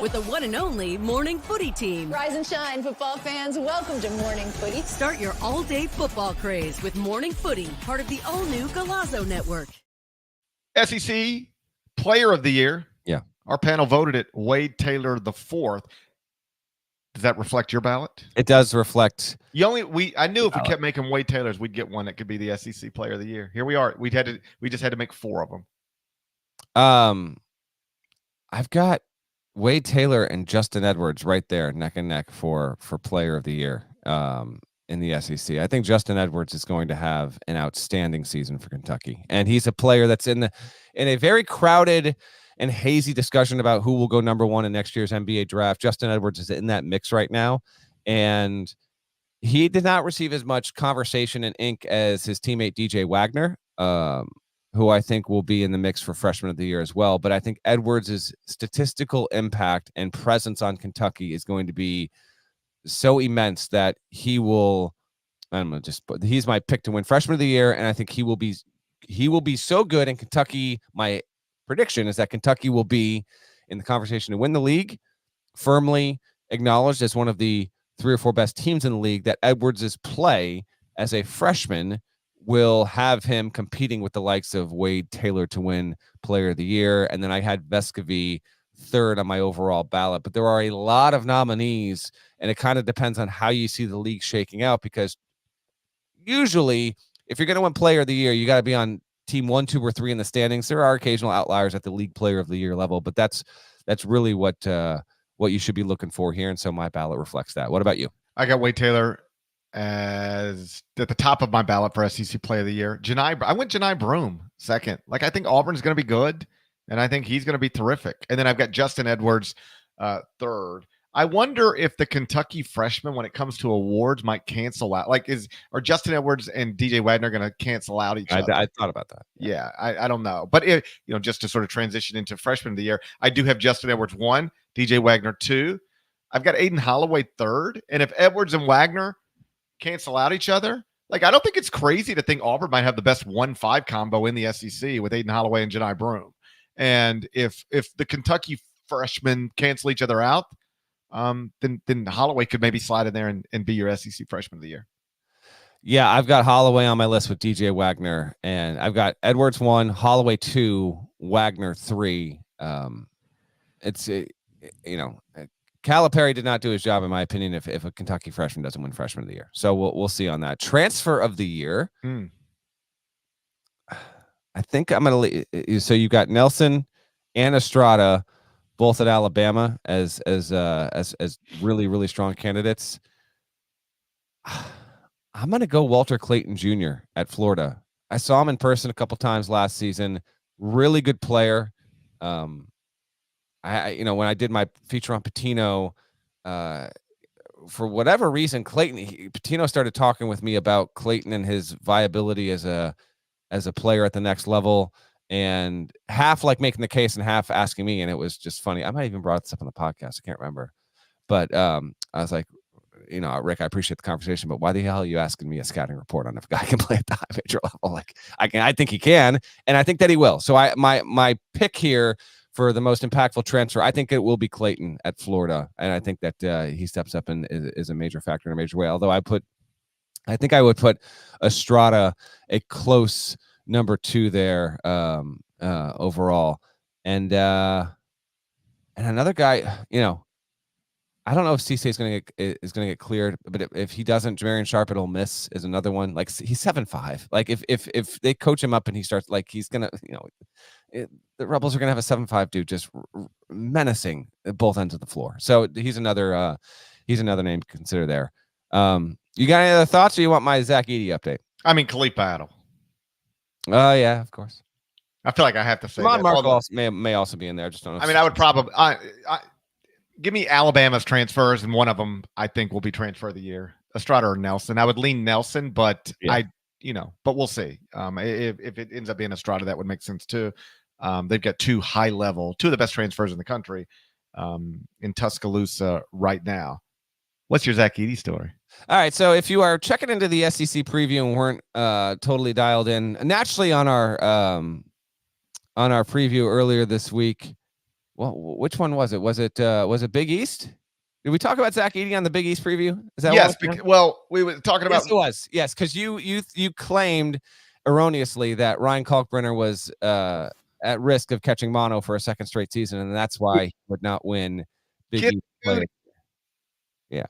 with the one and only Morning Footy Team. Rise and shine, football fans. Welcome to Morning Footy. Start your all-day football craze with Morning Footy, part of the all-new Golazo Network. SEC Player of the Year. Yeah. Our panel voted it Wade Taylor IV. Does that reflect your ballot? It does reflect. I knew if we kept making Wade Taylors, we'd get one that could be the SEC Player of the Year. Here we are. We just had to make 4 of them. I've got Wade Taylor and Justin Edwards right there, neck and neck for Player of the Year in the SEC. I think Justin Edwards is going to have an outstanding season for Kentucky, and he's a player that's in a very crowded and hazy discussion about who will go number 1 in next year's NBA draft. Justin Edwards is in that mix right now, and he did not receive as much conversation and ink as his teammate DJ Wagner, who I think will be in the mix for Freshman of the Year as well. But I think Edwards' statistical impact and presence on Kentucky is going to be so immense that he's my pick to win Freshman of the Year, and I think he will be so good in Kentucky. My prediction is that Kentucky will be in the conversation to win the league, firmly acknowledged as one of the 3 or 4 best teams in the league, that Edwards' play as a freshman will have him competing with the likes of Wade Taylor to win Player of the Year. And then I had Vescovy 3rd on my overall ballot, but there are a lot of nominees, and it kind of depends on how you see the league shaking out, because usually if you're going to win Player of the Year, you got to be on team 1, 2, or 3 in the standings. There are occasional outliers at the league Player of the Year level, but that's really what you should be looking for here. And so my ballot reflects that. What about you? I got Wade Taylor as at the top of my ballot for SEC Player of the Year. I went Janai Broome 2nd. I think Auburn's going to be good, and I think he's going to be terrific. And then I've got Justin Edwards 3rd. I wonder if the Kentucky freshmen, when it comes to awards, might cancel out. Are Justin Edwards and DJ Wagner going to cancel out each other? I thought about that. Yeah, I don't know. But just to sort of transition into Freshman of the Year, I do have Justin Edwards 1, DJ Wagner 2. I've got Aiden Holloway 3rd. And if Edwards and Wagner cancel out each other, I don't think it's crazy to think Auburn might have the best 1-5 combo in the SEC with Aiden Holloway and Janai Broome. And if the Kentucky freshmen cancel each other out, then Holloway could maybe slide in there and be your SEC Freshman of the Year. Yeah, I've got Holloway on my list with DJ Wagner, and I've got Edwards 1, Holloway 2, Wagner 3. Calipari did not do his job, in my opinion, if a Kentucky freshman doesn't win Freshman of the Year. So we'll see on that. Transfer of the Year. I think I'm going to. So you got Nelson and Estrada, both at Alabama, as really, really strong candidates. I'm going to go Walter Clayton Jr. at Florida. I saw him in person a couple times last season. Really good player. When I did my feature on Pitino, for whatever reason, Pitino started talking with me about Clayton and his viability as a player at the next level, and half making the case and half asking me. And it was just funny. I might even brought this up on the podcast. I can't remember, but I was like, Rick, I appreciate the conversation, but why the hell are you asking me a scouting report on if a guy can play at the high major level? I think he can, and I think that he will. So my pick here for the most impactful transfer, I think it will be Clayton at Florida, and I think that he steps up and is a major factor in a major way. Although I think I would put Estrada a close number 2 there overall, and another guy, I don't know if Cisse is going to get cleared, but if he doesn't, Jamarian Sharp at Ole Miss is another one. He's 7'5". If they coach him up and he starts, he's gonna, the Rebels are gonna have a 7'5" dude just menacing at both ends of the floor. So he's another name to consider there. You got any other thoughts, or you want my Zach Edey update? I mean, Khalif Battle. Oh yeah, of course. I feel like I have to say Ron Marco may also be in there. I just don't know. I mean, I would probably give me Alabama's transfers, and one of them I think will be transfer of the year, Estrada or Nelson. I would lean Nelson, but yeah. But we'll see. If it ends up being Estrada, that would make sense too. They've got 2 of the best transfers in the country in Tuscaloosa right now. What's your Zach Edey story? All right, so if you are checking into the SEC preview and weren't totally dialed in, naturally on our on our preview earlier this week. Well, which one was it? Was it Big East? Did we talk about Zach Edey on the Big East preview? Is that yes? We were talking about. Yes, it was. Yes, because you claimed erroneously that Ryan Kalkbrenner was at risk of catching mono for a second straight season, and that's why he would not win Big East Player. Yeah,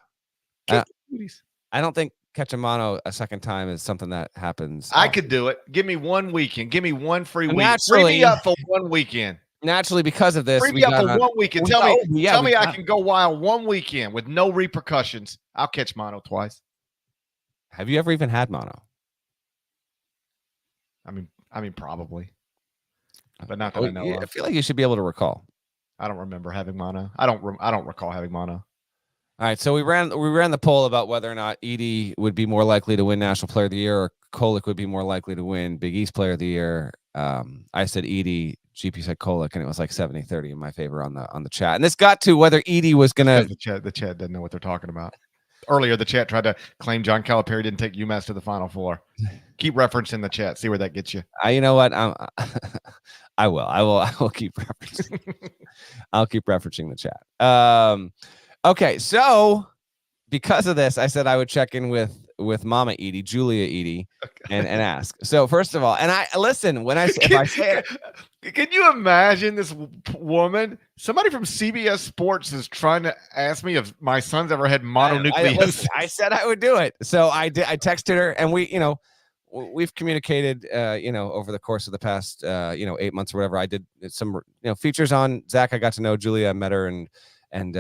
I don't think catching mono a second time is something that happens. I could do it. Give me one weekend. Give me one free week. Naturally, free me up for one weekend. Naturally, because of this, free me up for one weekend. Tell me I can go wild one weekend with no repercussions. I'll catch mono twice. Have you ever even had mono? I mean, probably, but not that I know of. I feel like you should be able to recall. I don't remember having mono. I don't recall having mono. All right, so we ran the poll about whether or not Edey would be more likely to win National Player of the Year or Kolek would be more likely to win Big East Player of the Year. I said Edey, GP said Kolek, and it was like 70-30 in my favor on the chat. And this got to whether Edey was gonna. The chat doesn't know what they're talking about. Earlier, the chat tried to claim John Calipari didn't take UMass to the Final Four. Keep referencing the chat. See where that gets you. You know what? I will keep referencing. I'll keep referencing the chat. Okay, so because of this, I said I would check in with Mama Edey, Julia Edey, and ask. So first of all, and I listen when if I say it, can you imagine this woman? Somebody from CBS Sports is trying to ask me if my son's ever had mononucleosis. I said I would do it, so I did. I texted her, and we've communicated, over the course of the past, 8 months or whatever. I did some, features on Zach. I got to know Julia, I met her, and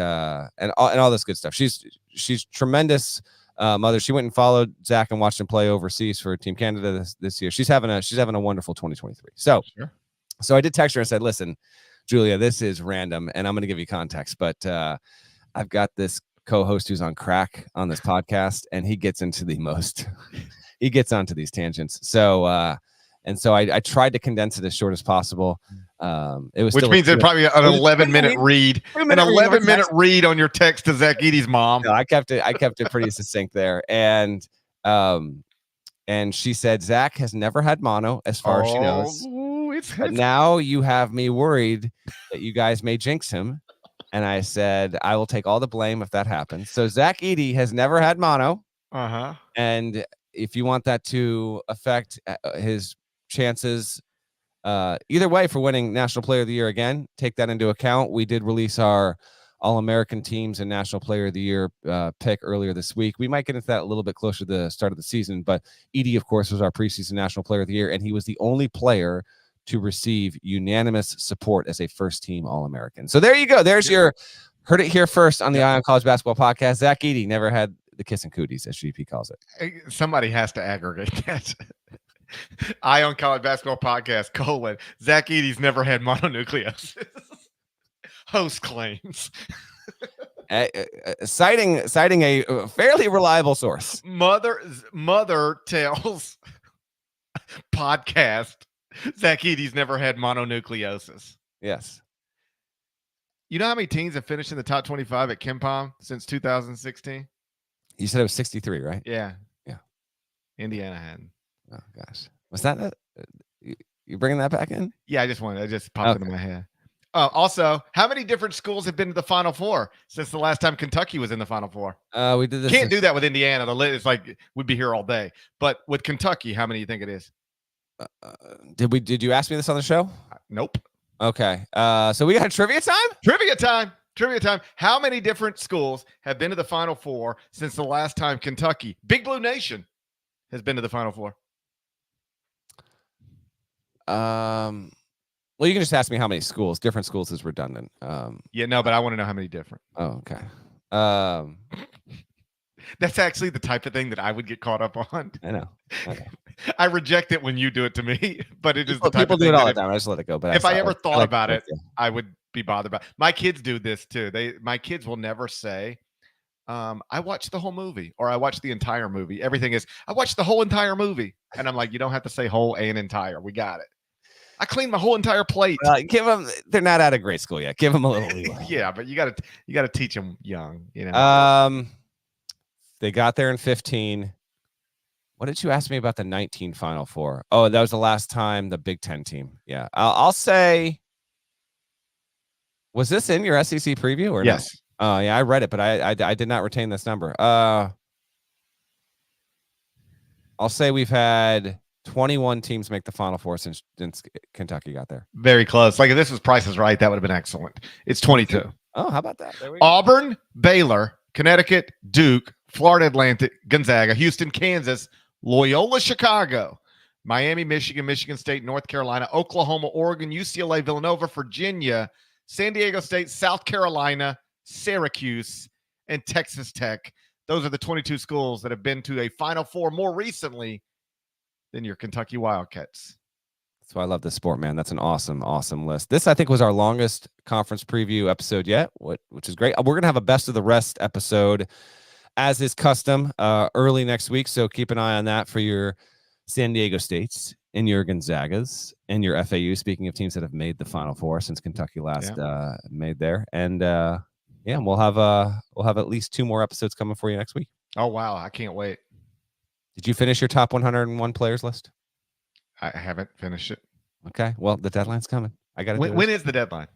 all this good stuff. She's tremendous mother. She went and followed Zach and watched him play overseas for Team Canada this year. She's having a wonderful 2023. So, sure. So I did text her and said, listen, Julia, this is random, and I'm going to give you context, but I've got this co-host who's on crack on this podcast, and he gets into he gets onto these tangents. So, I tried to condense it as short as possible. It was, which means it's probably an 11-minute read, an 11-minute read on your text to Zach Edey's mom. No, I kept it pretty succinct there, and she said Zach has never had mono as far as she knows. But now you have me worried that you guys may jinx him, and I said I will take all the blame if that happens. So Zach Edey has never had mono, and if you want that to affect his chances either way for winning National Player of the Year again, take that into account. We did release our All-American teams and National Player of the Year pick earlier this week. We might get into that a little bit closer to the start of the season, but Edey, of course, was our preseason National Player of the Year, and he was the only player to receive unanimous support as a first-team All-American. So there you go. There's your heard it here first on the Eye on College Basketball Podcast. Zach Edey never had the kissing cooties, as GP calls it. Somebody has to aggregate that. Eye on College Basketball Podcast, Zach Edey's never had mononucleosis. Host claims. Citing a fairly reliable source. Mother tells podcast Zach Edey's never had mononucleosis. Yes. You know how many teams have finished in the top 25 at KenPom since 2016? You said it was 63, right? Yeah. Yeah. Indiana hadn't. Oh, gosh. Was that you bringing that back in? Yeah, I just popped into my head. Also, how many different schools have been to the Final Four since the last time Kentucky was in the Final Four? We did this. Can't do that with Indiana. It's like we'd be here all day. But with Kentucky, how many do you think it is? Did you ask me this on the show? Nope. Okay. So we got trivia time? Trivia time. How many different schools have been to the Final Four since the last time Kentucky, Big Blue Nation, has been to the Final Four? Well, you can just ask me how many schools. Different schools is redundant. Yeah, no, but I want to know how many different. Oh, okay. That's actually the type of thing that I would get caught up on. I know. Okay. I reject it when you do it to me, but it is the type people of do thing it all the time. I just let it go. But if I ever thought about it, I would be bothered about it. My kids do this too. My kids will never say, I watched the whole movie or I watched the entire movie. Everything is, I watched the whole entire movie. And I'm like, you don't have to say whole and entire. We got it. I cleaned my whole entire plate. Give them, they're not out of grade school yet. Give them a little leeway. Yeah, but you got to teach them young, you know. They got there in 15. What did you ask me about the 19 Final Four? Oh, that was the last time the Big Ten team. Yeah. I'll say, was this in your SEC preview or Yes. No? Oh, yeah, I read it, but I did not retain this number. I'll say we've had 21 teams make the Final Four since Kentucky got there. Very close. Like if this was Price is Right, that would have been excellent. It's 22. Oh, how about that? There we go. Auburn, Baylor, Connecticut, Duke, Florida Atlantic, Gonzaga, Houston, Kansas, Loyola, Chicago, Miami, Michigan, Michigan State, North Carolina, Oklahoma, Oregon, UCLA, Villanova, Virginia, San Diego State, South Carolina, Syracuse, and Texas Tech. Those are the 22 schools that have been to a Final Four more recently than your Kentucky Wildcats. That's why I love this sport, man. That's an awesome, awesome list. This, I think, was our longest conference preview episode yet, which is great. We're going to have a best of the rest episode, as is custom, early next week. So keep an eye on that for your San Diego States and your Gonzagas and your FAU. Speaking of teams that have made the Final Four since Kentucky last made there. And we'll have at least 2 more episodes coming for you next week. Oh, wow. I can't wait. Did you finish your top 101 players list? I haven't finished it. Okay. Well, the deadline's coming. I got to do it. When is the deadline?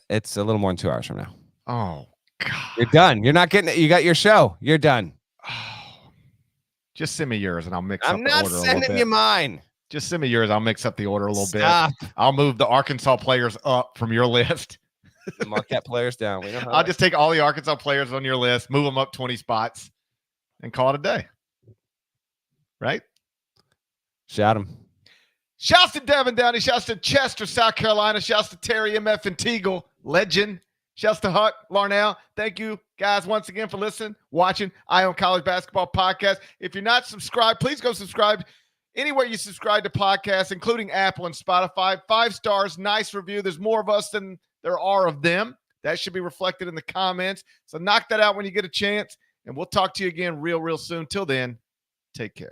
It's a little more than 2 hours from now. Oh, God. You're done. You're not getting it. You got your show. You're done. Oh, just send me yours and I'll mix up I'm the not order a little sending bit. you mine. Just send me yours. I'll mix up the order a little Stop. bit. I'll move the Arkansas players up from your list. The Marquette players down. We know how I'll just take all the Arkansas players on your list, move them up 20 spots, and call it a day. Right? shout him. Shouts to Devin Downey. Shouts to Chester, South Carolina. Shouts to Terry MF and Teagle, legend. Shouts to Huck Larnell. Thank you, guys, once again for listening, watching Eye on College Basketball Podcast. If you're not subscribed, please go subscribe anywhere you subscribe to podcasts, including Apple and Spotify. 5 stars, nice review. There's more of us than there are of them. That should be reflected in the comments. So knock that out when you get a chance, and we'll talk to you again real soon. Till then, take care.